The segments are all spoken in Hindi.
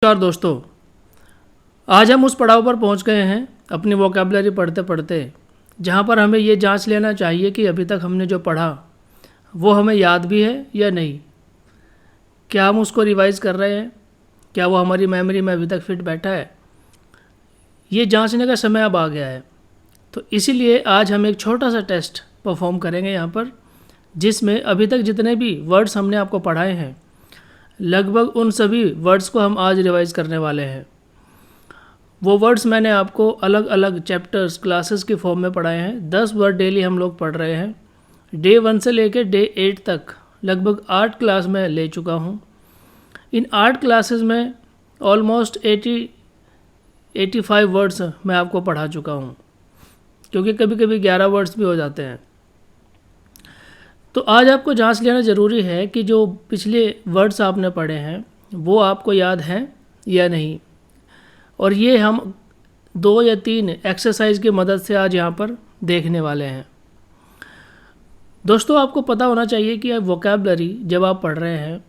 नमस्कार दोस्तों, आज हम उस पड़ाव पर पहुंच गए हैं अपनी वोकैबुलरी पढ़ते पढ़ते जहां पर हमें ये जांच लेना चाहिए कि अभी तक हमने जो पढ़ा वो हमें याद भी है या नहीं। क्या हम उसको रिवाइज कर रहे हैं, क्या वो हमारी मेमोरी में अभी तक फिट बैठा है। ये जांचने का समय अब आ गया है। तो इसीलिए आज हम एक छोटा सा टेस्ट परफॉर्म करेंगे यहाँ पर, जिसमें अभी तक जितने भी वर्ड्स हमने आपको पढ़ाए हैं लगभग उन सभी वर्ड्स को हम आज रिवाइज करने वाले हैं। वो वर्ड्स मैंने आपको अलग अलग चैप्टर्स क्लासेस के फॉर्म में पढ़ाए हैं। 10 वर्ड डेली हम लोग पढ़ रहे हैं। डे 1 से लेकर डे 8 तक लगभग 8 क्लास में ले चुका हूँ। इन 8 क्लासेस में ऑलमोस्ट 85 वर्ड्स मैं आपको पढ़ा चुका हूँ, क्योंकि कभी कभी 11 वर्ड्स भी हो जाते हैं। तो आज आपको जांच लेना ज़रूरी है कि जो पिछले वर्ड्स आपने पढ़े हैं वो आपको याद हैं या नहीं। और ये हम 2 या 3 एक्सरसाइज की मदद से आज यहाँ पर देखने वाले हैं। दोस्तों, आपको पता होना चाहिए कि वोकैबुलरी जब आप पढ़ रहे हैं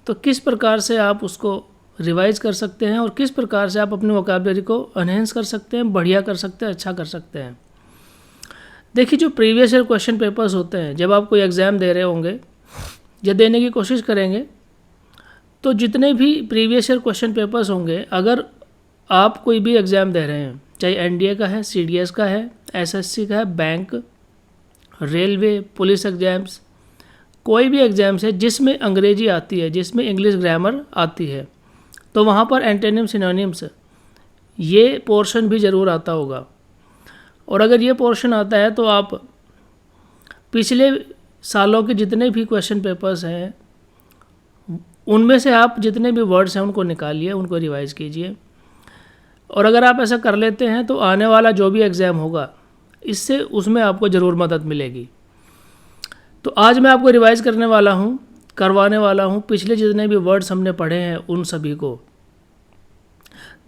तो किस प्रकार से आप उसको रिवाइज कर सकते हैं और किस प्रकार से आप अपनी वोकैबुलरी को एनहेंस कर सकते हैं, बढ़िया कर सकते हैं, अच्छा कर सकते हैं। देखिए, जो प्रीवियस ईयर क्वेश्चन पेपर्स होते हैं, जब आप कोई एग्ज़ाम दे रहे होंगे या देने की कोशिश करेंगे तो जितने भी प्रीवियस ईयर क्वेश्चन पेपर्स होंगे, अगर आप कोई भी एग्ज़ाम दे रहे हैं, चाहे एनडीए का है, सीडीएस का है, एसएससी का है, बैंक, रेलवे, पुलिस एग्ज़ाम्स, कोई भी एग्ज़ाम्स है जिसमें अंग्रेजी आती है, जिसमें इंग्लिश ग्रामर आती है, तो वहाँ पर एंटोनिम सिनोनिम्स ये पोर्शन भी ज़रूर आता होगा। और अगर ये पोर्शन आता है तो आप पिछले सालों के जितने भी क्वेश्चन पेपर्स हैं उनमें से आप जितने भी वर्ड्स हैं उनको निकालिए, उनको रिवाइज़ कीजिए। और अगर आप ऐसा कर लेते हैं तो आने वाला जो भी एग्ज़ाम होगा इससे उसमें आपको ज़रूर मदद मिलेगी। तो आज मैं आपको रिवाइज़ करवाने वाला हूँ पिछले जितने भी वर्ड्स हमने पढ़े हैं उन सभी को।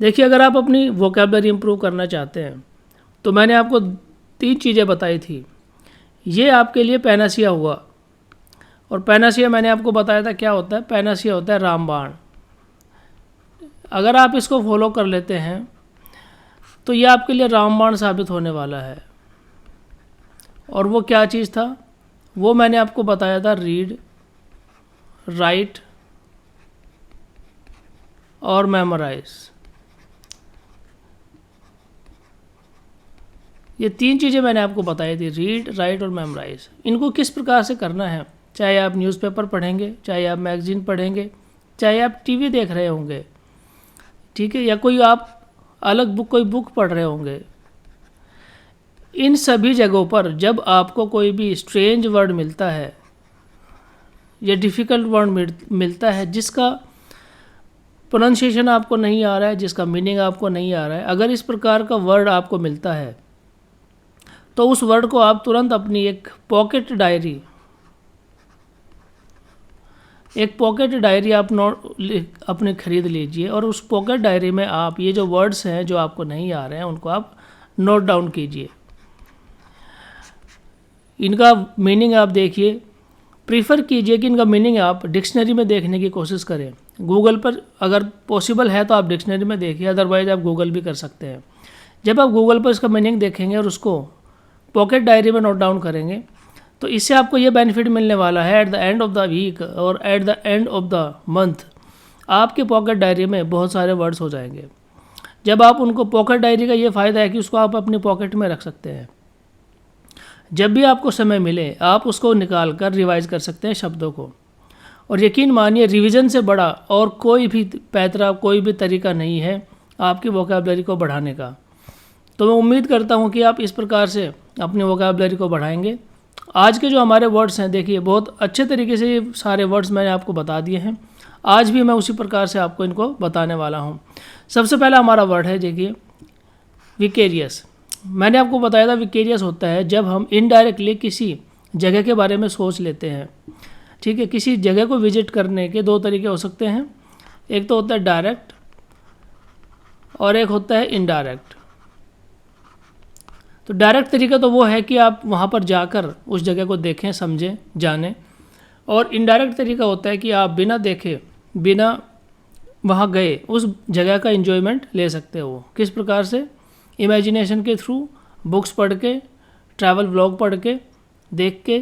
देखिए, अगर आप अपनी वोकैबुलरी इंप्रूव करना चाहते हैं तो मैंने आपको 3 चीज़ें बताई थी। ये आपके लिए पैनासिया हुआ। और पैनासिया मैंने आपको बताया था क्या होता है। पैनासिया होता है रामबाण। अगर आप इसको फॉलो कर लेते हैं तो ये आपके लिए रामबाण साबित होने वाला है। और वो क्या चीज़ था, वो मैंने आपको बताया था, रीड, राइट और मेमोराइज। ये 3 चीज़ें मैंने आपको बताई थी, रीड, राइट और मेमोराइज। इनको किस प्रकार से करना है, चाहे आप न्यूज़पेपर पढ़ेंगे, चाहे आप मैगज़ीन पढ़ेंगे, चाहे आप टीवी देख रहे होंगे, ठीक है, या कोई आप अलग कोई बुक पढ़ रहे होंगे, इन सभी जगहों पर जब आपको कोई भी स्ट्रेंज वर्ड मिलता है या डिफ़िकल्ट वर्ड मिलता है जिसका प्रोनाउंसिएशन आपको नहीं आ रहा है, जिसका मीनिंग आपको नहीं आ रहा है, अगर इस प्रकार का वर्ड आपको मिलता है तो उस वर्ड को आप तुरंत अपनी एक पॉकेट डायरी आप अपने ख़रीद लीजिए। और उस पॉकेट डायरी में आप ये जो वर्ड्स हैं जो आपको नहीं आ रहे हैं उनको आप नोट डाउन कीजिए। इनका मीनिंग आप देखिए। प्रीफर कीजिए कि इनका मीनिंग आप डिक्शनरी में देखने की कोशिश करें। गूगल पर अगर पॉसिबल है तो आप डिक्शनरी में देखिए, अदरवाइज़ आप गूगल भी कर सकते हैं। जब आप गूगल पर इसका मीनिंग देखेंगे और उसको पॉकेट डायरी में नोट डाउन करेंगे तो इससे आपको ये बेनिफिट मिलने वाला है, at the end of the week और at the end of the month आपके पॉकेट डायरी में बहुत सारे वर्ड्स हो जाएंगे। जब आप उनको पॉकेट डायरी का ये फ़ायदा है कि उसको आप अपनी पॉकेट में रख सकते हैं। जब भी आपको समय मिले आप उसको निकाल कर रिवाइज़ कर सकते हैं शब्दों को। और यकीन मानिए, रिवीजन से बड़ा और कोई भी पैतरा, कोई भी तरीका नहीं है आपकी वोकैबुलरी को बढ़ाने का। तो मैं उम्मीद करता हूँ कि आप इस प्रकार से अपनी वोकैबुलरी को बढ़ाएंगे। आज के जो हमारे वर्ड्स हैं, देखिए बहुत अच्छे तरीके से ये सारे वर्ड्स मैंने आपको बता दिए हैं। आज भी मैं उसी प्रकार से आपको इनको बताने वाला हूँ। सबसे पहला हमारा वर्ड है, देखिए, विकेरियस। मैंने आपको बताया था विकेरियस होता है जब हम इनडायरेक्टली किसी जगह के बारे में सोच लेते हैं, ठीक है। किसी जगह को विजिट करने के 2 तरीके हो सकते हैं। एक तो होता है डायरेक्ट और एक होता है इनडायरेक्ट। तो डायरेक्ट तरीका तो वो है कि आप वहाँ पर जाकर उस जगह को देखें, समझें, जानें। और इनडायरेक्ट तरीका होता है कि आप बिना देखे, बिना वहाँ गए, उस जगह का एंजॉयमेंट ले सकते हो। किस प्रकार से? इमेजिनेशन के थ्रू, बुक्स पढ़ के, ट्रैवल व्लॉग पढ़ के, देख के,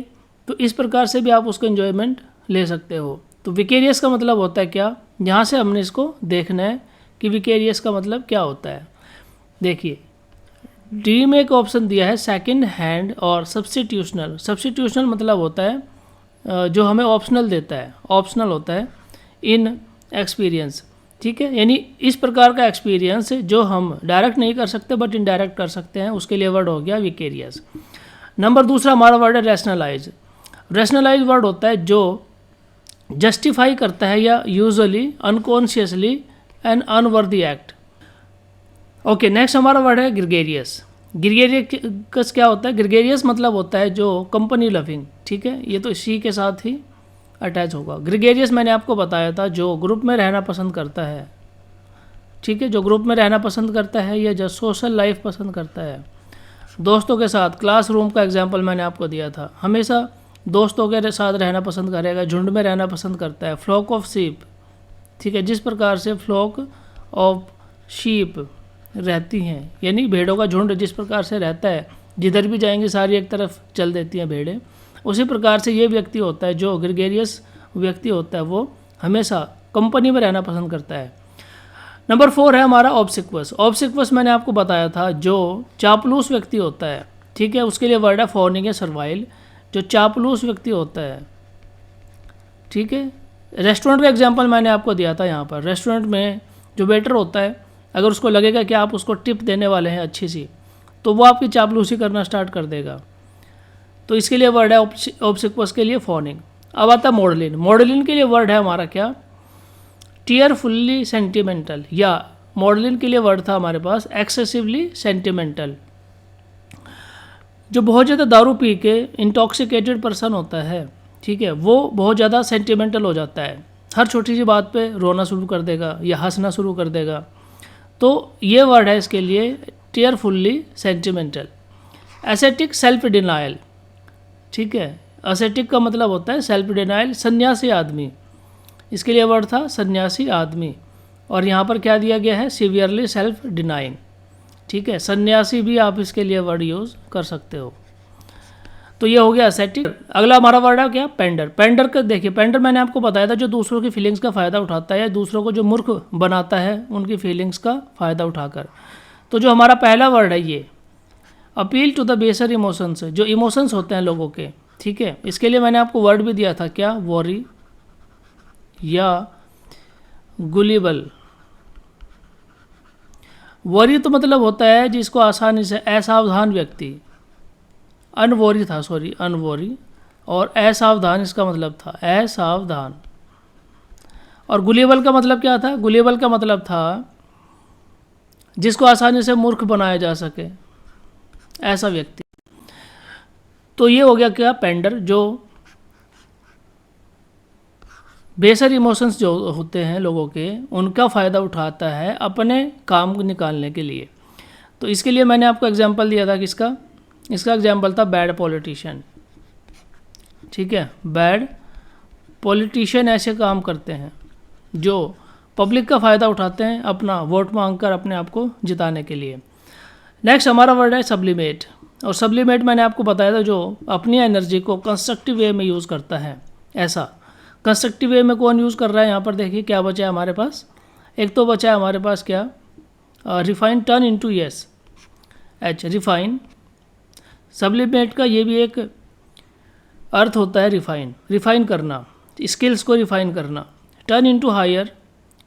तो इस प्रकार से भी आप उसका एंजॉयमेंट ले सकते हो। तो विकेरियस का मतलब होता है क्या, यहाँ से हमने इसको देखना है कि विकेरियस का मतलब क्या होता है। देखिए डी में एक ऑप्शन दिया है सेकंड हैंड और सब्स्टिट्यूशनल। सब्स्टिट्यूशनल मतलब होता है जो हमें ऑप्शनल देता है, ऑप्शनल होता है इन एक्सपीरियंस, ठीक है, यानी इस प्रकार का एक्सपीरियंस जो हम डायरेक्ट नहीं कर सकते बट इनडायरेक्ट कर सकते हैं, उसके लिए वर्ड हो गया विकेरियस। नंबर दूसरा हमारा वर्ड है रैशनलाइज। रैशनलाइज वर्ड होता है जो जस्टिफाई करता है या usually unconsciously an unworthy act. Okay, next हमारा वर्ड है ग्रिगेरियस। ग्रिगेरियस क्या होता है? ग्रिगेरियस मतलब होता है जो कंपनी लविंग, ठीक है, ये तो सी के साथ ही अटैच होगा। ग्रिगेरियस मैंने आपको बताया था जो ग्रुप में रहना पसंद करता है, ठीक है, जो ग्रुप में रहना पसंद करता है या जो सोशल लाइफ पसंद करता है, दोस्तों के साथ। क्लासरूम का एग्जाम्पल मैंने आपको दिया था, हमेशा दोस्तों के साथ रहना पसंद करेगा, झुंड में रहना पसंद करता है। फ्लॉक ऑफ शीप, ठीक है, जिस प्रकार से फ्लॉक ऑफ शीप रहती हैं, यानी भेड़ों का झुंड जिस प्रकार से रहता है, जिधर भी जाएंगे सारी एक तरफ चल देती हैं भेड़ें, उसी प्रकार से ये व्यक्ति होता है जो ग्रिगेरियस व्यक्ति होता है, वो हमेशा कंपनी में रहना पसंद करता है। नंबर 4 है हमारा ऑब्सिक्वस। ऑब्सिक्वस मैंने आपको बताया था जो चापलूस व्यक्ति होता है, ठीक है, उसके लिए वर्ड है फॉर्निंग या सर्वाइल, जो चापलूस व्यक्ति होता है, ठीक है। रेस्टोरेंट का एग्जांपल मैंने आपको दिया था। यहाँ पर रेस्टोरेंट में जो वेटर होता है, अगर उसको लगेगा कि आप उसको टिप देने वाले हैं अच्छी सी, तो वो आपकी चापलूसी करना स्टार्ट कर देगा। तो इसके लिए वर्ड है ऑब्सिक्वस के लिए फॉर्निंग। अब आता है मॉडलिन। मॉडलिन के लिए वर्ड है हमारा क्या, टीयरफुल्ली सेंटिमेंटल, या मॉडलिन के लिए वर्ड था हमारे पास एक्सेसिवली सेंटिमेंटल। जो बहुत ज़्यादा दारू पी के इंटॉक्सिकेटेड पर्सन होता है, ठीक है, वो बहुत ज़्यादा सेंटिमेंटल हो जाता है, हर छोटी सी बात पे रोना शुरू कर देगा या हंसना शुरू कर देगा। तो ये वर्ड है इसके लिए टीयरफुल्ली सेंटिमेंटल। एसेटिक सेल्फ डिनायल, ठीक है, एसेटिक का मतलब होता है सेल्फ डिनायल, सन्यासी आदमी, इसके लिए वर्ड था सन्यासी आदमी। और यहाँ पर क्या दिया गया है, सीवियरली सेल्फ डिनाइंग, ठीक है, सन्यासी भी आप इसके लिए वर्ड यूज़ कर सकते हो। तो ये हो गया एसेटिक। अगला हमारा वर्ड है क्या, पेंडर। पेंडर का देखिए, पेंडर मैंने आपको बताया था जो दूसरों की फीलिंग्स का फ़ायदा उठाता है या दूसरों को जो मूर्ख बनाता है उनकी फीलिंग्स का फ़ायदा उठाकर। तो जो हमारा पहला वर्ड है ये अपील टू द बेसर इमोशंस, जो इमोशंस होते हैं लोगों के, ठीक है, इसके लिए मैंने आपको वर्ड भी दिया था क्या, वॉरी या गुलिबल। वॉरी तो मतलब होता है जिसको आसानी से, असावधान व्यक्ति, अनवॉरी था, सॉरी अनवॉरी, और असावधान इसका मतलब था असावधान। और गुलेबल का मतलब क्या था, गुलेबल का मतलब था जिसको आसानी से मूर्ख बनाया जा सके, ऐसा व्यक्ति। तो ये हो गया क्या, पेंडर, जो बेसर इमोशंस जो होते हैं लोगों के, उनका फ़ायदा उठाता है अपने काम को निकालने के लिए। तो इसके लिए मैंने आपको एग्जांपल दिया था किसका, इसका एग्जांपल था बैड पॉलिटिशियन, ठीक है। बैड पॉलिटिशियन ऐसे काम करते हैं जो पब्लिक का फ़ायदा उठाते हैं अपना वोट मांगकर अपने आप को जिताने के लिए। नेक्स्ट हमारा वर्ड है सब्लिमेट। और सब्लिमेट मैंने आपको बताया था जो अपनी एनर्जी को कंस्ट्रक्टिव वे में यूज़ करता है। ऐसा कंस्ट्रक्टिव वे में कौन यूज़ कर रहा है, यहाँ पर देखिए क्या बचा है हमारे पास, एक तो बचा है हमारे पास क्या, refine, turn into yes, H, refine. Sublimate का ये भी एक अर्थ होता है रिफाइन, रिफाइन करना, स्किल्स को रिफाइन करना। टर्न इनटू हायर,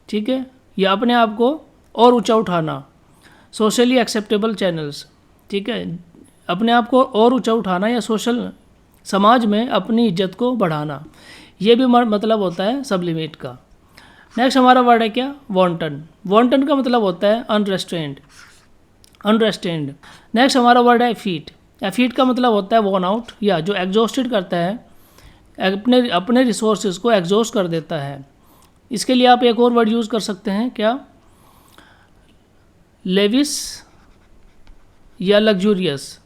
ठीक है, या अपने आप को और ऊंचा उठाना। सोशली एक्सेप्टेबल चैनल्स, ठीक है, अपने आप को और ऊंचा उठाना या सोशल समाज में अपनी इज्जत को बढ़ाना, ये भी मतलब होता है सब्लिमेट का। नेक्स्ट हमारा वर्ड है क्या, वॉन्टन। वॉन्टन का मतलब होता है अनरेस्ट्रेंड, अनरेस्ट्रेंड। नेक्स्ट हमारा वर्ड है फीट। फीट का मतलब होता है वॉर्न आउट, या जो एग्जॉस्टेड करता है, अपने रिसोर्सेज को एग्जॉस्ट कर देता है। इसके लिए आप एक और वर्ड यूज़ कर सकते हैं क्या, लेविस या लग्जूरियस,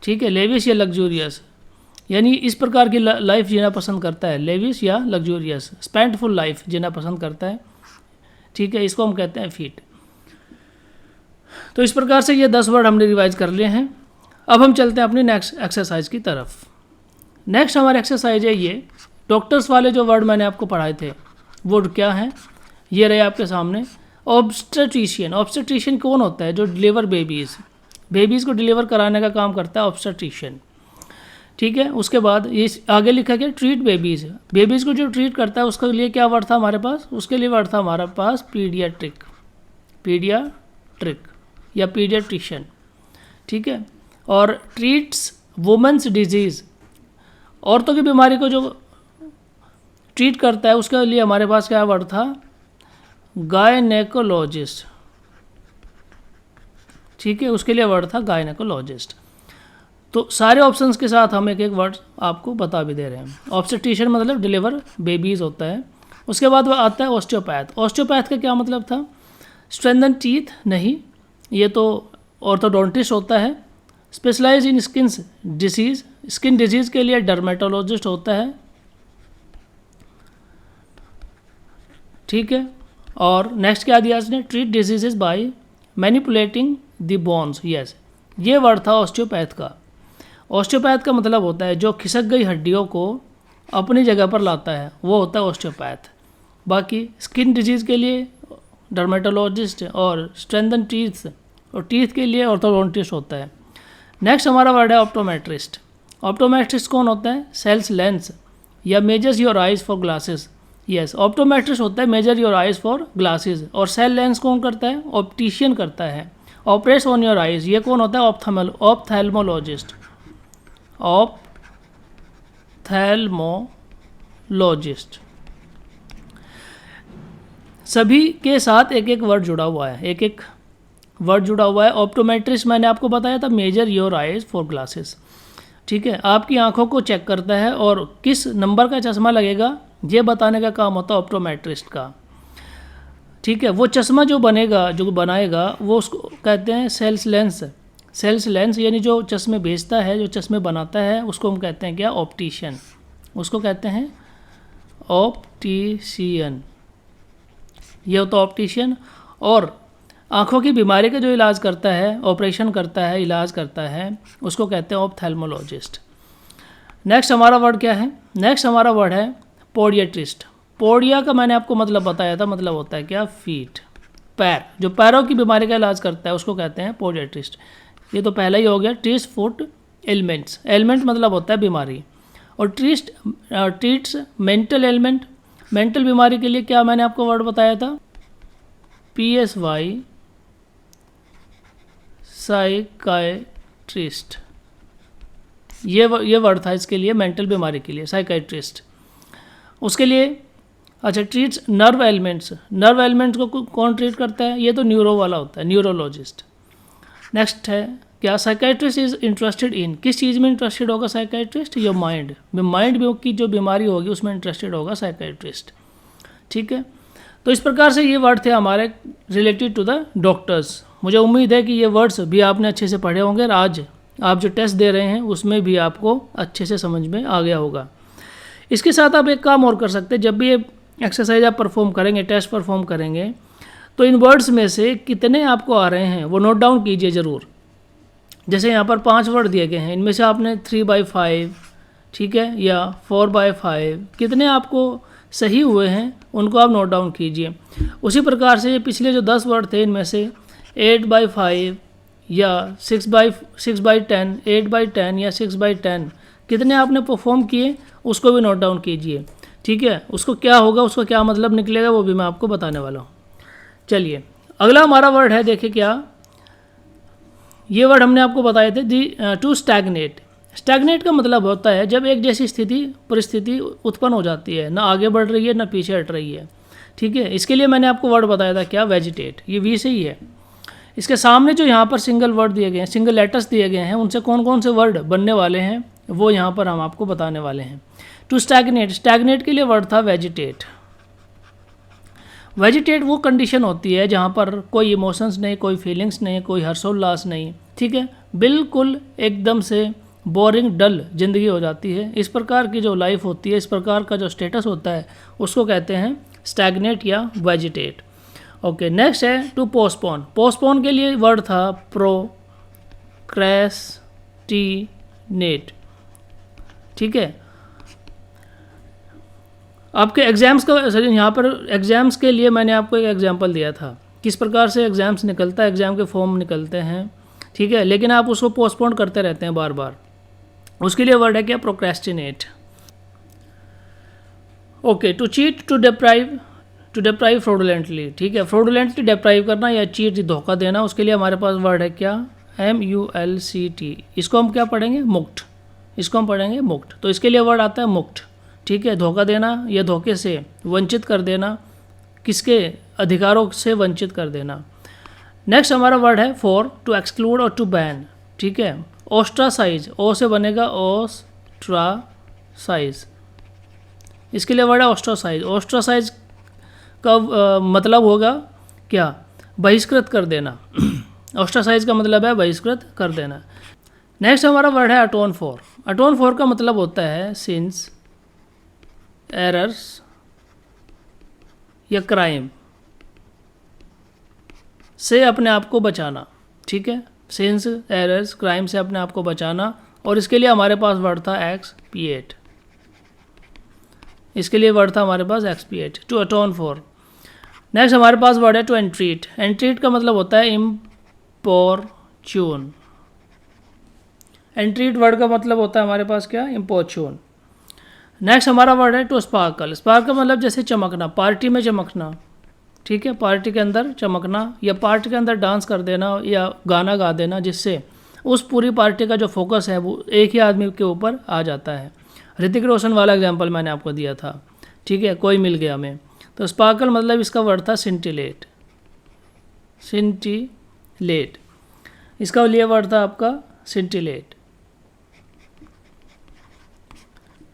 ठीक है, लेविस या लग्जूरियस, यानी इस प्रकार की लाइफ जीना पसंद करता है, लेविश या लग्जूरियस, स्पेंटफुल लाइफ जीना पसंद करता है। ठीक है, इसको हम कहते हैं फीट। तो इस प्रकार से ये 10 वर्ड हमने रिवाइज कर लिए हैं। अब हम चलते हैं अपनी नेक्स्ट एक्सरसाइज की तरफ। नेक्स्ट हमारी एक्सरसाइज है ये डॉक्टर्स वाले जो वर्ड मैंने आपको पढ़ाए थे वो क्या हैं, ये रहे आपके सामने। ऑब्स्टेट्रिशियन, ऑब्स्टेट्रिशियन कौन होता है? जो डिलीवर बेबीज़ को डिलीवर कराने का काम करता है ऑब्स्टेट्रिशियन। ठीक है, उसके बाद ये आगे लिखा गया ट्रीट बेबीज़ को जो ट्रीट करता है उसके लिए क्या वर्ड था हमारे पास? उसके लिए वर्ड था हमारे पास पीडियाट्रिक या पीडियाट्रिशियन। ठीक है, और ट्रीट्स वुमेन्स डिजीज़, औरतों की बीमारी को जो ट्रीट करता है उसके लिए हमारे पास क्या वर्ड था? गायनेकोलॉजिस्ट। ठीक है, उसके लिए वर्ड था गायनेकोलॉजिस्ट। तो सारे ऑप्शंस के साथ हम एक एक वर्ड आपको बता भी दे रहे हैं। ऑब्स्टेट्रिशियन मतलब डिलीवर बेबीज़ होता है। उसके बाद वह आता है ऑस्टियोपैथ। ऑस्टियोपैथ का क्या मतलब था? स्ट्रेंथन टीथ नहीं, ये तो ऑर्थोडोंटिस्ट होता है। स्पेशलाइज इन स्किन डिजीज़ के लिए डर्मेटोलॉजिस्ट होता है। ठीक है, और नेक्स्ट क्या दिया इसने? Treat diseases by manipulating the bones. Yes, ये वर्ड था ऑस्टियोपैथ का। ऑस्टियोपैथ का मतलब होता है जो खिसक गई हड्डियों को अपनी जगह पर लाता है, वो होता है ऑस्टियोपैथ। बाकी स्किन डिजीज़ के लिए डर्मेटोलॉजिस्ट और स्ट्रेंथन टीथ और टीथ के लिए ऑर्थोडोंटिस्ट होता है। नेक्स्ट हमारा वर्ड है ऑप्टोमेट्रिस्ट। ऑप्टोमेट्रिस्ट कौन होता है? सेल्स लेंस या measures your eyes for glasses. Yes, optometrist होता है major your eyes for glasses. और सेल लेंस कौन करता है? ऑप्टिशियन करता है। ऑपरेट्स ऑन योर आइज, ये कौन होता है? ऑप्थेल्मोलॉजिस्ट। ऑप्थेल्मोलॉजिस्ट। सभी के साथ एक एक वर्ड जुड़ा हुआ है, एक एक वर्ड जुड़ा हुआ है। ऑप्टोमेट्रिस्ट मैंने आपको बताया था major your eyes for glasses. ठीक है, आपकी आंखों को चेक करता है और किस नंबर का चश्मा लगेगा ये बताने का काम होता है ऑप्टोमेट्रिस्ट का। ठीक है, वो चश्मा जो बनाएगा वो उसको कहते हैं सेल्स लेंस यानी जो चश्मे बेचता है, जो चश्मे बनाता है, उसको हम कहते हैं क्या? ऑप्टिशियन। उसको कहते हैं ऑप्टिशियन। ये होता है ऑप्टिशियन। और आँखों की बीमारी का जो इलाज करता है, ऑपरेशन करता है, इलाज करता है, उसको कहते हैं ऑप्थेल्मोलॉजिस्ट। नेक्स्ट हमारा वर्ड क्या है? नेक्स्ट हमारा वर्ड है पोडियाट्रिस्ट। पोडिया का मैंने आपको मतलब बताया था, मतलब होता है क्या? फीट, पैर। जो पैरों की बीमारी का इलाज करता है उसको कहते हैं पोडियाट्रिस्ट। ये तो पहला ही हो गया। ट्रीट्स फुट एलिमेंट्स, एलिमेंट मतलब होता है बीमारी। और ट्रीट्स मेंटल एलिमेंट, मेंटल बीमारी के लिए क्या मैंने आपको वर्ड बताया था? PSY, psychiatrist. ये वर्ड था इसके लिए, मेंटल बीमारी के लिए साइकाइट्रिस्ट। उसके लिए अच्छा, treats nerve elements. Nerve elements को कौन ट्रीट करता है? ये तो न्यूरो वाला होता है, न्यूरोलॉजिस्ट। नेक्स्ट है क्या? साइकाइट्रिस्ट इज इंटरेस्टेड इन, किस चीज़ में इंटरेस्टेड होगा साइकाइट्रिस्ट? योर माइंड की जो बीमारी होगी उसमें इंटरेस्टेड होगा साइकाइट्रिस्ट। ठीक है, तो इस प्रकार से ये वर्ड थे हमारे रिलेटेड टू द डॉक्टर्स। मुझे उम्मीद है कि ये वर्ड्स भी आपने अच्छे से पढ़े होंगे और आज आप जो टेस्ट दे रहे हैं उसमें भी आपको अच्छे से समझ में आ गया होगा। इसके साथ आप एक काम और कर सकते हैं, जब भी ये एक्सरसाइज आप परफॉर्म करेंगे, टेस्ट परफॉर्म करेंगे, तो इन वर्ड्स में से कितने आपको आ रहे हैं वो नोट डाउन कीजिए ज़रूर। जैसे यहाँ पर 5 वर्ड दिए गए हैं, इनमें से आपने 3/5, ठीक है, या 4/5 कितने आपको सही हुए हैं उनको आप नोट डाउन कीजिए। उसी प्रकार से पिछले जो 10 वर्ड थे इनमें से 8/5 या 6/10, 8/10 या 6/10 कितने आपने परफॉर्म किए उसको भी नोट डाउन कीजिए। ठीक है, उसको क्या होगा, उसका क्या मतलब निकलेगा वो भी मैं आपको बताने वाला हूँ। चलिए, अगला हमारा वर्ड है, देखिए क्या, ये वर्ड हमने आपको बताए थे, टू स्टैग्नेट। स्टैग्नेट का मतलब होता है जब एक जैसी परिस्थिति उत्पन्न हो जाती है, ना आगे बढ़ रही है ना पीछे हट रही है। ठीक है, इसके लिए मैंने आपको वर्ड बताया था क्या? वेजिटेट। ये वी से ही है। इसके सामने जो यहाँ पर सिंगल वर्ड दिए गए हैं, सिंगल लेटर्स दिए गए हैं, उनसे कौन कौन से वर्ड बनने वाले हैं वो यहाँ पर हम आपको बताने वाले हैं। टू स्टैग्नेट, स्टैग्नेट के लिए वर्ड था वेजिटेट। वेजिटेट वो कंडीशन होती है जहाँ पर कोई इमोशंस नहीं, कोई फीलिंग्स नहीं, कोई हर्षोल्लास नहीं। ठीक है, बिल्कुल एकदम से बोरिंग डल ज़िंदगी हो जाती है। इस प्रकार की जो लाइफ होती है, इस प्रकार का जो स्टेटस होता है, उसको कहते हैं स्टैग्नेट या वेजिटेट। ओके, नेक्स्ट है टू पोस्टपोन। पोस्टपोन के लिए वर्ड था प्रोक्रेस्टिनेट। ठीक है, आपके एग्ज़ाम्स का यहाँ पर एग्ज़ाम्स के लिए मैंने आपको एक एग्जांपल दिया था, किस प्रकार से एग्ज़ाम्स निकलता है, एग्ज़ाम के फॉर्म निकलते हैं। ठीक है, लेकिन आप उसको पोस्टपोन करते रहते हैं बार बार, उसके लिए वर्ड है क्या, procrastinate. Okay, to cheat, to deprive fraudulently. ठीक है, फ्रॉडुलेंटली डिप्राइव करना या चीट धोखा देना, उसके लिए हमारे पास वर्ड है क्या, MULCT। इसको हम क्या पढ़ेंगे, मुक्त। इसको हम पढ़ेंगे मुक्त। तो इसके लिए वर्ड आता है मुक्त। ठीक है, धोखा देना या धोखे से वंचित कर देना, किसके अधिकारों से वंचित कर देना। नेक्स्ट हमारा वर्ड है फॉर, टू एक्सक्लूड और टू बैन। ठीक है, ओस्ट्रासाइज, ओ से बनेगा ओस्ट्रासाइज, इसके लिए वर्ड है ओस्ट्रासाइज। ओस्ट्रासाइज का मतलब होगा क्या, बहिष्कृत कर देना। ओस्ट्रासाइज का मतलब है बहिष्कृत कर देना। नेक्स्ट हमारा वर्ड है अटोन फॉर। अटोन फॉर का मतलब होता है सिंस, एरर्स या क्राइम से अपने आप को बचाना। ठीक है, सिंस, एरर्स, क्राइम से अपने आप को बचाना, और इसके लिए हमारे पास वर्ड था एक्सपिएट। इसके लिए वर्ड था हमारे पास एक्सपिएट, टू अटोन फॉर। नेक्स्ट हमारे पास वर्ड है टू एंट्रीट। एंट्रीट का मतलब होता है इम्पोर्चून। एंट्रीट वर्ड का मतलब होता है हमारे पास क्या, इम्पोर्चून। नेक्स्ट हमारा वर्ड है टू स्पार्कल। स्पार्क का मतलब जैसे चमकना, पार्टी में चमकना। ठीक है, पार्टी के अंदर चमकना या पार्टी के अंदर डांस कर देना या गाना गा देना, जिससे उस पूरी पार्टी का जो फोकस है वो एक ही आदमी के ऊपर आ जाता है। ऋतिक रोशन वाला एग्जांपल मैंने आपको दिया था। ठीक है, कोई मिल गया हमें। तो स्पार्कल मतलब इसका वर्ड था सिंटिलेट। सिंटिलेट, इसका लिए वर्ड था आपका सिंटिलेट।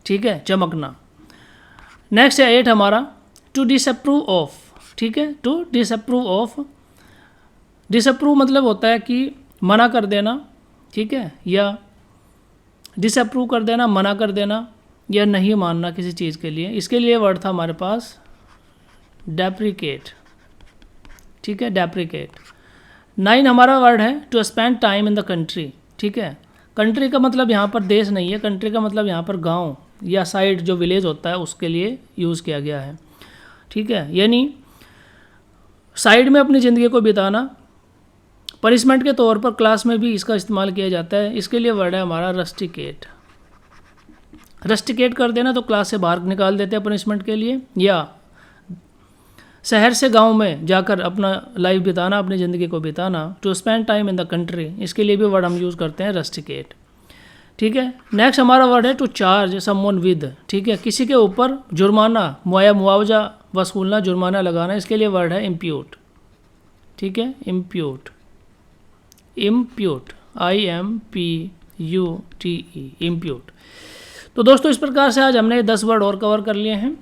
ठीक है, चमकना। नेक्स्ट है 8 हमारा टू डिसअप्रूव ऑफ। ठीक है, टू डिसअप्रूव ऑफ। डिसअप्रूव मतलब होता है कि मना कर देना। ठीक है, या डिसअप्रूव कर देना, मना कर देना या नहीं मानना किसी चीज़ के लिए। इसके लिए वर्ड था हमारे पास डेप्रिकेट। ठीक है, डेप्रिकेट। 9 हमारा वर्ड है to spend time in the country. ठीक है, कंट्री का मतलब यहाँ पर देश नहीं है, कंट्री का मतलब यहाँ पर गांव या साइड जो विलेज होता है उसके लिए यूज़ किया गया है। ठीक है, यानी साइड में अपनी ज़िंदगी को बिताना। पनिशमेंट के तौर पर क्लास में भी इसका इस्तेमाल किया जाता है। इसके लिए वर्ड है हमारा रस्टिकेट। रस्टिकेट कर देना तो क्लास से बाहर निकाल देते हैं पनिशमेंट के लिए, या शहर से गांव में जाकर अपना लाइफ बिताना, अपनी ज़िंदगी को बिताना। To spend time in the country, इसके लिए भी वर्ड हम यूज़ करते हैं रस्टिकेट। ठीक है, नेक्स्ट हमारा वर्ड है टू चार्ज समवन विद। ठीक है, किसी के ऊपर जुर्माना या मुआवजा वसूलना, जुर्माना लगाना। इसके लिए वर्ड है इम्प्यूट। ठीक है, इम्प्यूट, इम्प्यूट, IMPUTE, इम्प्यूट। तो दोस्तों इस प्रकार से आज हमने 10 वर्ड और कवर कर लिए हैं।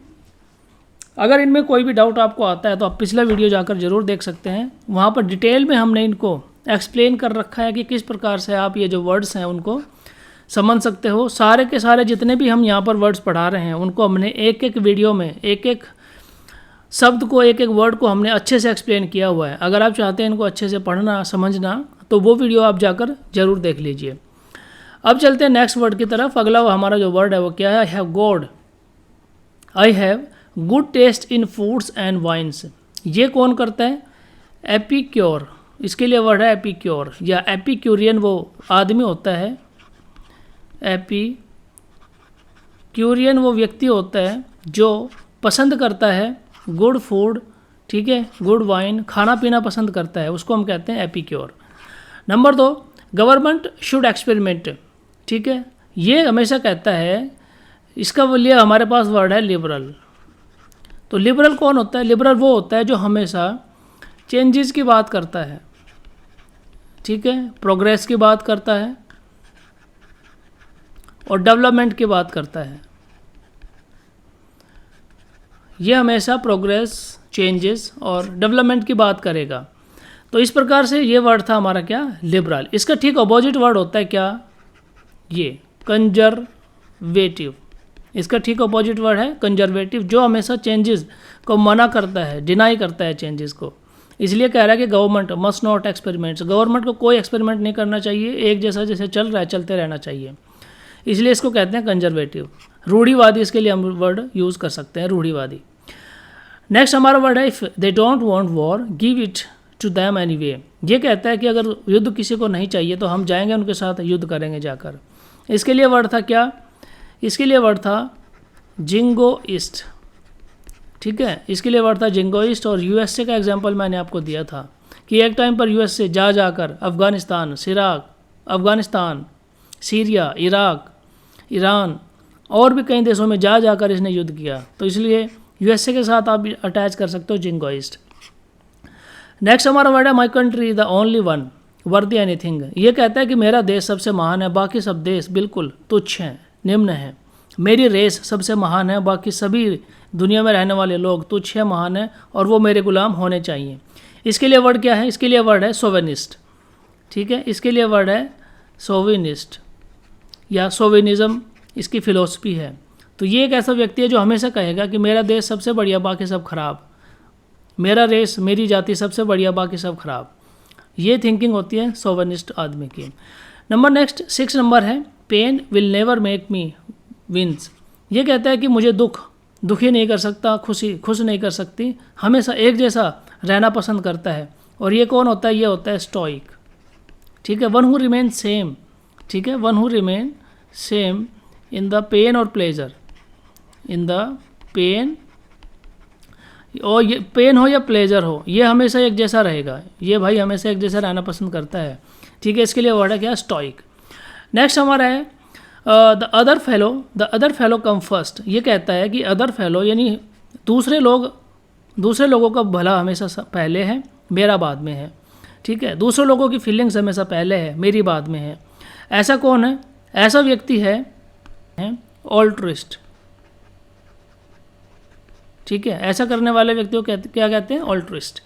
अगर इनमें कोई भी डाउट आपको आता है तो आप पिछला वीडियो जाकर ज़रूर देख सकते हैं, वहाँ पर डिटेल में हमने इनको एक्सप्लेन कर रखा है कि किस प्रकार से आप ये जो वर्ड्स हैं उनको समझ सकते हो। सारे के सारे जितने भी हम यहाँ पर वर्ड्स पढ़ा रहे हैं उनको हमने एक एक वीडियो में एक एक शब्द को, एक एक वर्ड को हमने अच्छे से एक्सप्लेन किया हुआ है। अगर आप चाहते हैं इनको अच्छे से पढ़ना समझना तो वो वीडियो आप जाकर ज़रूर देख लीजिए। अब चलते हैं नेक्स्ट वर्ड की तरफ। अगला हमारा जो वर्ड है वो क्या है, I have god, I have good taste in foods and wines. ये कौन करता है, एपिक्योर। इसके लिए वर्ड है एपिक्योर या एपिक्यूरियन, वो आदमी होता है। एपिक्यूरियन वो व्यक्ति होता है जो पसंद करता है गुड फूड, ठीक है, गुड वाइन, खाना पीना पसंद करता है, उसको हम कहते हैं epicure. Number 2, government should experiment. ठीक है, ये हमेशा कहता है, इसका लिए हमारे पास वर्ड है लिबरल। तो लिबरल कौन होता है, लिबरल वो होता है जो हमेशा चेंजेस की बात करता है। ठीक है, प्रोग्रेस की बात करता है और डेवलपमेंट की बात करता है। ये हमेशा प्रोग्रेस, चेंजेस और डेवलपमेंट की बात करेगा। तो इस प्रकार से ये वर्ड था हमारा क्या, लिबरल। इसका ठीक अपोजिट वर्ड होता है क्या, ये कंजर्वेटिव। इसका ठीक अपोजिट वर्ड है कंजर्वेटिव, जो हमेशा चेंजेस को मना करता है, डिनाई करता है चेंजेस को। इसलिए कह रहा है कि government must not experiments, government को कोई एक्सपेरिमेंट नहीं करना चाहिए, एक जैसा जैसे चल रहा है चलते रहना चाहिए, इसलिए इसको कहते हैं कंजर्वेटिव। रूढ़िवादी इसके लिए हम वर्ड यूज़ कर सकते हैं, रूढ़िवादी। नेक्स्ट हमारा वर्ड है if they don't want war give it to them anyway. ये कहता है कि अगर युद्ध किसी को नहीं चाहिए तो हम जाएंगे उनके साथ युद्ध करेंगे जाकर। इसके लिए वर्ड था क्या, इसके लिए वर्ड था जिंगोइस्ट। ठीक है, इसके लिए वर्ड था जिंगोइस्ट। और यूएसए का एग्जांपल मैंने आपको दिया था कि एक टाइम पर यूएसए जा जाकर अफ़गानिस्तान, सीरिया, इराक, ईरान और भी कई देशों में जा जाकर इसने युद्ध किया, तो इसलिए यूएसए के साथ आप अटैच कर सकते हो जिंगोइस्ट। नेक्स्ट हमारा वर्ड है my country the only one वर्दी एनीथिंग। ये कहता है कि मेरा देश सबसे महान है, बाकी सब देश बिल्कुल तुच्छ हैं, निम्न हैं। मेरी रेस सबसे महान है, बाकी सभी दुनिया में रहने वाले लोग तुच्छ है, महान है और वो मेरे गुलाम होने चाहिए। इसके लिए वर्ड क्या है, इसके लिए वर्ड है सोवेनिस्ट। ठीक है, इसके लिए वर्ड है सोविनिस्ट या सोविनिज़म, इसकी फ़िलोसफी है। तो ये एक ऐसा व्यक्ति है जो हमेशा कहेगा कि मेरा देश सबसे बढ़िया, बाकी सब खराब, मेरा रेस, मेरी जाति सबसे बढ़िया, बाकी सब खराब। ये थिंकिंग होती है सोवेनिस्ट आदमी की। नंबर नेक्स्ट 6 नंबर है pain will never make me wince. ये कहता है कि मुझे दुखी नहीं कर सकता, खुश नहीं कर सकती, हमेशा एक जैसा रहना पसंद करता है। और ये कौन होता है, ये होता है स्टोइक। ठीक है, वन हु रिमेन सेम। ठीक है, one who remain same in the pain और प्लेजर, इन द पेन, और ये पेन हो या प्लेजर हो, ये हमेशा एक जैसा रहेगा, ये भाई हमेशा एक जैसा रहना पसंद करता है। ठीक है, इसके लिए वर्ड है क्या, स्टोइक। नेक्स्ट हमारा है the other fellow come first. ये कहता है कि अदर फेलो यानी दूसरे लोगों का भला हमेशा पहले है, मेरा बाद में है। ठीक है, दूसरे लोगों की फीलिंग्स हमेशा पहले है, मेरी बाद में है। ऐसा कौन है, ऐसा व्यक्ति है ऑल्ट्रिस्ट। ठीक है, ऐसा करने वाले व्यक्ति को क्या कहते हैं, ऑल्ट्रिस्ट,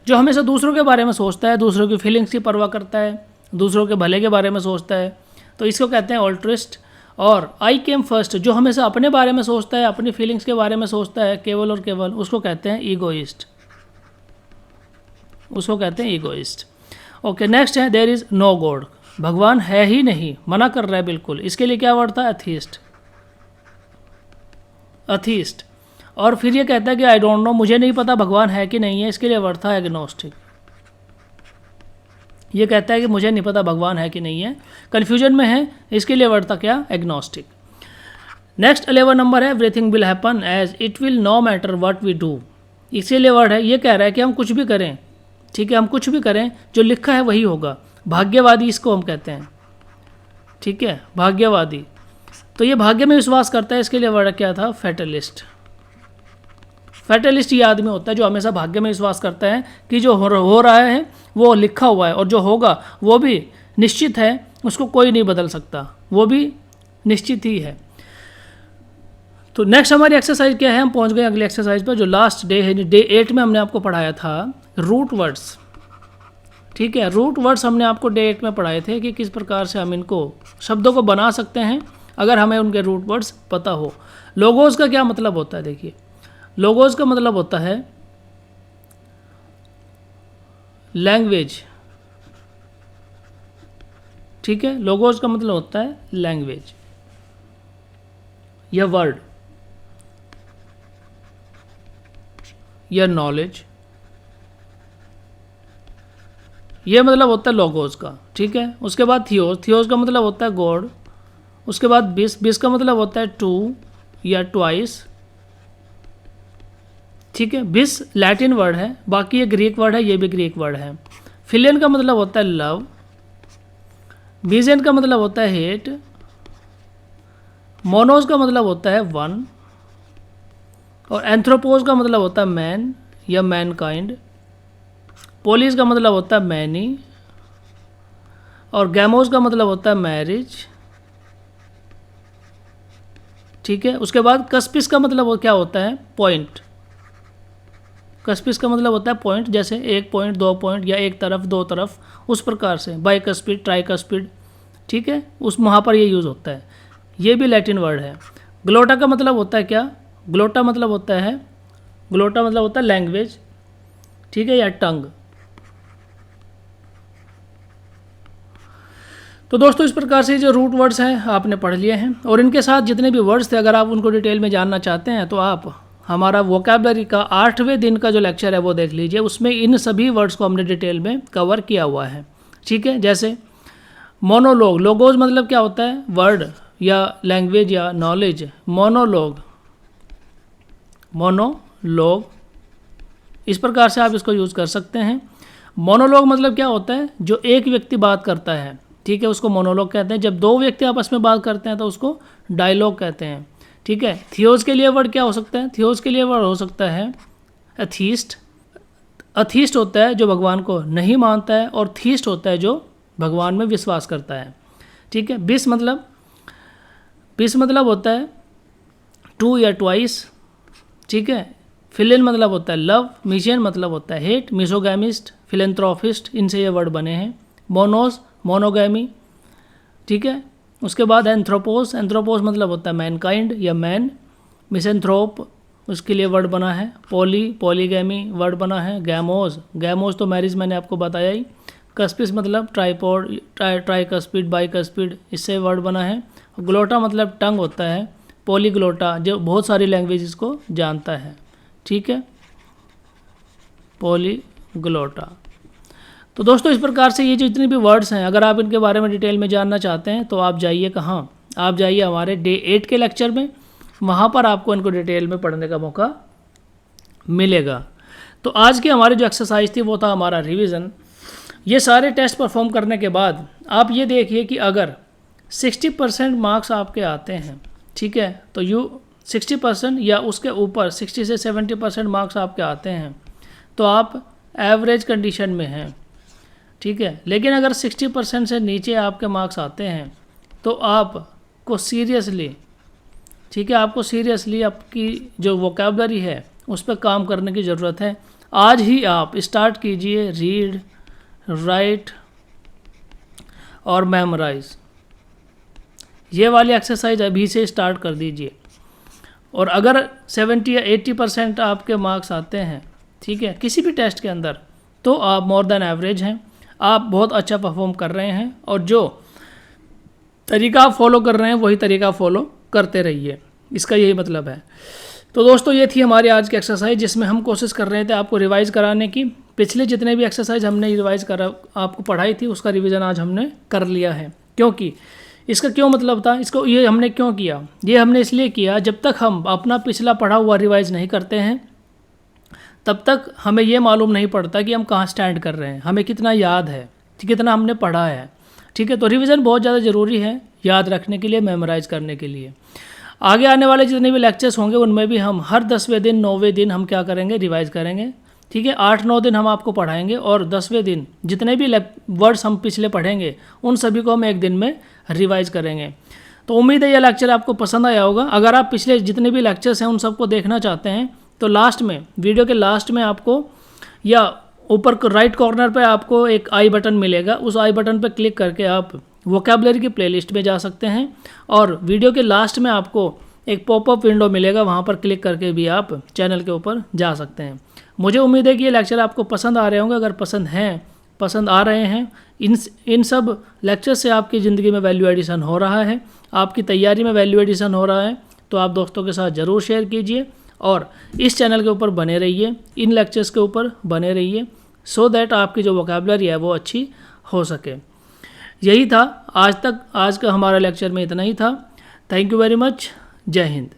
जो हमेशा दूसरों के बारे में सोचता है, दूसरों की फीलिंग्स की परवाह करता है, दूसरों के भले के बारे में सोचता है, तो इसको कहते हैं ऑल्ट्रिस्ट। और आई केम फर्स्ट, जो हमेशा अपने बारे में सोचता है, अपनी फीलिंग्स के बारे में सोचता है केवल और केवल, उसको कहते हैं ईगोइस्ट, उसको कहते हैं ईगोइस्ट। ओके, नेक्स्ट है देयर इज़ नो गॉड, भगवान है ही नहीं, मना कर रहा है बिल्कुल। इसके लिए क्या वर्ड था, अथीस्ट। और फिर ये कहता है कि आई डोंट नो, मुझे नहीं पता भगवान है कि नहीं है। इसके लिए वर्ड था एग्नोस्टिक। ये कहता है कि मुझे नहीं पता भगवान है कि नहीं है, कन्फ्यूजन में है, इसके लिए वर्ड था क्या, एग्नोस्टिक। नेक्स्ट 11 नंबर है everything will happen as it will no matter what we do. इसके लिए वर्ड है, ये कह रहा है कि हम कुछ भी करें, ठीक है, हम कुछ भी करें, जो लिखा है वही होगा। भाग्यवादी इसको हम कहते हैं। ठीक है, भाग्यवादी, तो ये भाग्य में विश्वास करता है। इसके लिए वर्ड क्या था, फैटलिस्ट। फैटलिस्ट ये आदमी होता है जो हमेशा भाग्य में विश्वास करता है कि जो हो रहा है वो लिखा हुआ है और जो होगा वो भी निश्चित है, उसको कोई नहीं बदल सकता, वो भी निश्चित ही है। तो नेक्स्ट हमारी एक्सरसाइज क्या है, हम पहुंच गए अगली एक्सरसाइज पर, जो लास्ट डे है, डे 8 में हमने आपको पढ़ाया था रूट वर्ड्स। ठीक है, रूट वर्ड्स हमने आपको डे 8 में पढ़ाए थे कि किस प्रकार से हम इनको शब्दों को बना सकते हैं अगर हमें उनके रूट वर्ड्स पता हो। लोगोस का क्या मतलब होता है, देखिए, लोगोस का मतलब होता है लैंग्वेज। ठीक है, लोगोस का मतलब होता है लैंग्वेज या वर्ड या नॉलेज, ये मतलब होता है लोगोस का। ठीक है, उसके बाद थियोस का मतलब होता है गॉड। उसके बाद बिस का मतलब होता है टू या ट्वाइस। ठीक है, बिस लैटिन वर्ड है, बाकी ये ग्रीक वर्ड है, ये भी ग्रीक वर्ड है। फिलियन का मतलब होता है लव। बीजेन का मतलब होता है हेट। मोनोस का मतलब होता है वन। और एंथ्रोपोस का मतलब होता है मैन या मैनकाइंड। पोलिस का मतलब होता है मैनी। और गैमोस का मतलब होता है मैरिज। ठीक है, उसके बाद कस्पिस का मतलब क्या होता है, पॉइंट। कस्पिस का मतलब होता है पॉइंट, जैसे 1 पॉइंट, 2 पॉइंट या एक तरफ, दो तरफ, उस प्रकार से बाइकस्पिड, ट्राइकस्पिड, ठीक है, उस वहाँ पर ये यूज़ होता है। ये भी लैटिन वर्ड है। ग्लोटा का मतलब होता है क्या? ग्लोटा मतलब होता है लैंग्वेज, ठीक है, या टंग। तो दोस्तों इस प्रकार से जो रूट वर्ड्स हैं आपने पढ़ लिए हैं, और इनके साथ जितने भी वर्ड्स थे अगर आप उनको डिटेल में जानना चाहते हैं तो आप हमारा वोकैबलरी का 8वें दिन का जो लेक्चर है वो देख लीजिए। उसमें इन सभी वर्ड्स को हमने डिटेल में कवर किया हुआ है, ठीक है। जैसे मोनोलॉग, लोगोज मतलब क्या होता है? वर्ड या लैंग्वेज या नॉलेज। मोनोलॉग, इस प्रकार से आप इसको यूज़ कर सकते हैं। मोनोलॉग मतलब क्या होता है? जो एक व्यक्ति बात करता है, ठीक है, उसको मोनोलॉग कहते हैं। जब दो व्यक्ति आपस में बात करते हैं तो उसको डायलॉग कहते हैं, ठीक है। थियोस के लिए वर्ड क्या हो सकता है? थियोस के लिए वर्ड हो सकता है एथीस्ट। अथीस्ट होता है जो भगवान को नहीं मानता है, और थीस्ट होता है जो भगवान में विश्वास करता है, ठीक है। बिस मतलब होता है टू या ट्वाइस, ठीक है। फिलिन मतलब होता है लव, मिशियन मतलब होता है हेट, मिसोगैमिस्ट, फिलेंथ्रोपिस्ट, इनसे ये वर्ड बने हैं। मोनोस, मोनोगैमी, ठीक है। उसके बाद एंथ्रोपोस मतलब होता है मैनकाइंड या मैन। मिसेंथ्रोप, उसके लिए वर्ड बना है। पॉलीगैमी वर्ड बना है। गैमोज तो मैरिज मैंने आपको बताया ही। कस्पिस मतलब ट्राईपॉड, ट्राईकस्पिड, बाईकस्पिड, इससे वर्ड बना है। ग्लोटा मतलब टंग होता है। पॉलीग्लोटा जो बहुत सारी लैंग्वेजेस को जानता है, ठीक है, पॉलीग्लोटा। तो दोस्तों इस प्रकार से ये जो जितने भी वर्ड्स हैं, अगर आप इनके बारे में डिटेल में जानना चाहते हैं तो आप जाइए कहाँ? आप जाइए हमारे डे 8 के लेक्चर में, वहाँ पर आपको इनको डिटेल में पढ़ने का मौका मिलेगा। तो आज की हमारी जो एक्सरसाइज थी वो था हमारा रिवीजन। ये सारे टेस्ट परफॉर्म करने के बाद आप ये देखिए कि अगर 60% मार्क्स आपके आते हैं, ठीक है, तो 60% या उसके ऊपर 60 से 70% मार्क्स आपके आते हैं तो आप एवरेज कंडीशन में हैं, ठीक है। लेकिन अगर 60% से नीचे आपके मार्क्स आते हैं तो आपको सीरियसली, ठीक है, आपको सीरियसली आपकी जो वोकैबुलरी है उस पर काम करने की ज़रूरत है। आज ही आप स्टार्ट कीजिए रीड, राइट और मेमोराइज, ये वाली एक्सरसाइज अभी से स्टार्ट कर दीजिए। और अगर 70 या 80% आपके मार्क्स आते हैं, ठीक है, किसी भी टेस्ट के अंदर, तो आप मोर देन एवरेज हैं, आप बहुत अच्छा परफॉर्म कर रहे हैं। और जो तरीका आप फॉलो कर रहे हैं वही तरीका फॉलो करते रहिए, इसका यही मतलब है। तो दोस्तों ये थी हमारी आज की एक्सरसाइज जिसमें हम कोशिश कर रहे थे आपको रिवाइज़ कराने की। पिछले जितने भी एक्सरसाइज हमने रिवाइज़ करा आपको पढ़ाई थी उसका रिवीजन आज हमने कर लिया है। क्योंकि इसका क्यों मतलब था, इसको ये हमने क्यों किया? ये हमने इसलिए किया, जब तक हम अपना पिछला पढ़ा हुआ रिवाइज़ नहीं करते हैं तब तक हमें ये मालूम नहीं पड़ता कि हम कहाँ स्टैंड कर रहे हैं, हमें कितना याद है, कितना हमने पढ़ा है, ठीक है। तो रिवीजन बहुत ज़्यादा ज़रूरी है याद रखने के लिए, मेमोराइज़ करने के लिए। आगे आने वाले जितने भी लेक्चर्स होंगे उनमें भी हम हर 10वें दिन 9वें दिन हम क्या करेंगे, रिवाइज़ करेंगे, ठीक है। 8-9 दिन हम आपको पढ़ाएंगे और 10वें दिन जितने भी वर्ड्स हम पिछले पढ़ेंगे उन सभी को हम एक दिन में रिवाइज़ करेंगे। तो उम्मीद है यह लेक्चर आपको पसंद आया होगा। अगर आप पिछले जितने भी लेक्चर्स हैं उन सबको देखना चाहते हैं तो लास्ट में, वीडियो के लास्ट में आपको या ऊपर राइट कॉर्नर पे आपको एक आई बटन मिलेगा, उस आई बटन पे क्लिक करके आप वोकैबुलरी की प्लेलिस्ट में जा सकते हैं। और वीडियो के लास्ट में आपको एक पॉपअप विंडो मिलेगा, वहाँ पर क्लिक करके भी आप चैनल के ऊपर जा सकते हैं। मुझे उम्मीद है कि ये लेक्चर आपको पसंद आ रहे होंगे। अगर पसंद आ रहे हैं, इन सब लेक्चर से आपकी ज़िंदगी में वैल्यू एडिशन हो रहा है, आपकी तैयारी में वैल्यू एडिशन हो रहा है, तो आप दोस्तों के साथ ज़रूर शेयर कीजिए और इस चैनल के ऊपर बने रहिए, इन लेक्चर्स के ऊपर बने रहिए, सो दैट आपकी जो वोकैबुलरी है वो अच्छी हो सके। यही था आज का हमारा लेक्चर में इतना ही था। Thank you very much. जय हिंद।